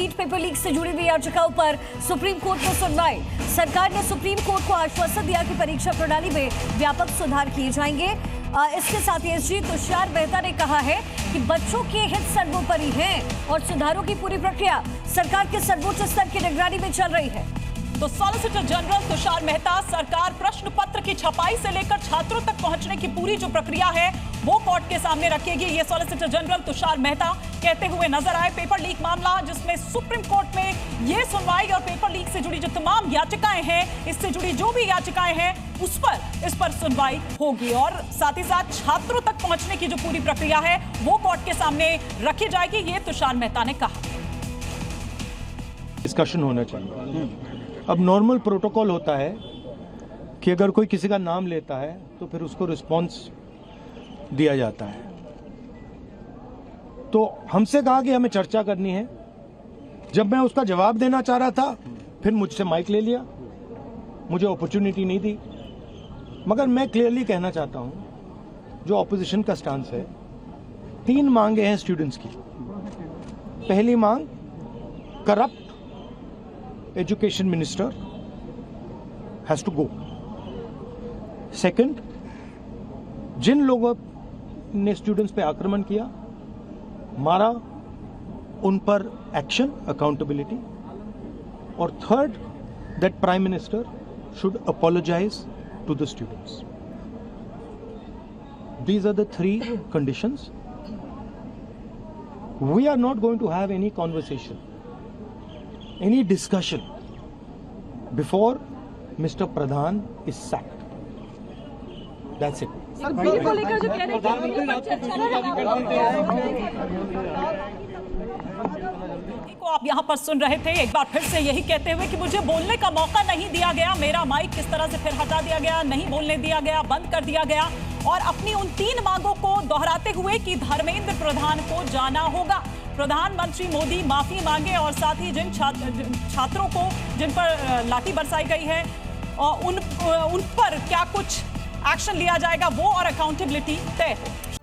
NEET paper leak से जुड़ी हुई याचिकाओं पर सुप्रीम कोर्ट में सुनवाई। सरकार ने सुप्रीम कोर्ट को आश्वासन दिया कि परीक्षा प्रणाली में व्यापक सुधार किए जाएंगे। इसके साथ ही एसजी तुषार मेहता ने कहा है कि बच्चों के हित सर्वोपरि हैं और सुधारों की पूरी प्रक्रिया सरकार के सर्वोच्च स्तर की निगरानी में चल रही है। तो सॉलिसिटर जनरल तुषार मेहता सरकार प्रश्न पत्र की छपाई से लेकर छात्रों तक पहुंचने की पूरी जो प्रक्रिया है वो कोर्ट के सामने रखेगी। ये सॉलिसिटर जनरल तुषार मेहता कहते हुए नजर आए। पेपर लीक मामला जिसमें सुप्रीम कोर्ट में ये सुनवाई और पेपर लीक से जुड़ी जो तमाम याचिकाएं हैं, इससे जुड़ी जो भी याचिकाएं हैं इस पर सुनवाई होगी और साथ ही साथ छात्रों तक पहुंचने की जो पूरी प्रक्रिया है वो कोर्ट के सामने रखी जाएगी। ये तुषार मेहता ने कहा। डिस्कशन होना चाहिए। अब नॉर्मल प्रोटोकॉल होता है कि अगर कोई किसी का नाम लेता है तो फिर उसको रिस्पॉन्स दिया जाता है। तो हमसे कहा कि हमें चर्चा करनी है। जब मैं उसका जवाब देना चाह रहा था फिर मुझसे माइक ले लिया, मुझे अपॉर्चुनिटी नहीं दी। मगर मैं क्लियरली कहना चाहता हूं, जो ऑपोजिशन का स्टांस है, 3 मांगे हैं स्टूडेंट्स की। पहली मांग, corrupt education minister has to go. Second, जिन लोगों ने स्टूडेंट्स पे आक्रमण किया, मारा, उन पर एक्शन, अकाउंटेबिलिटी। और third, that prime minister should apologise to the students. These are the 3 conditions. We are not going to have any conversation, any discussion before Mr. Pradhan is sacked. That's it. Bill को लेकर जो कह रहे को आप यहाँ पर सुन रहे थे, एक बार फिर से यही कहते हुए कि मुझे बोलने का मौका नहीं दिया गया, मेरा माइक किस तरह से फिर हटा दिया गया, नहीं बोलने दिया गया, बंद कर दिया गया। और अपनी उन 3 मांगों को दोहराते हुए कि धर्मेंद्र प्रधान को जाना होगा, प्रधानमंत्री मोदी माफी मांगे और साथ ही जिन छात्रों को जिन पर लाठी बरसाई गई है उन पर क्या कुछ एक्शन लिया जाएगा वो और अकाउंटेबिलिटी तय हो।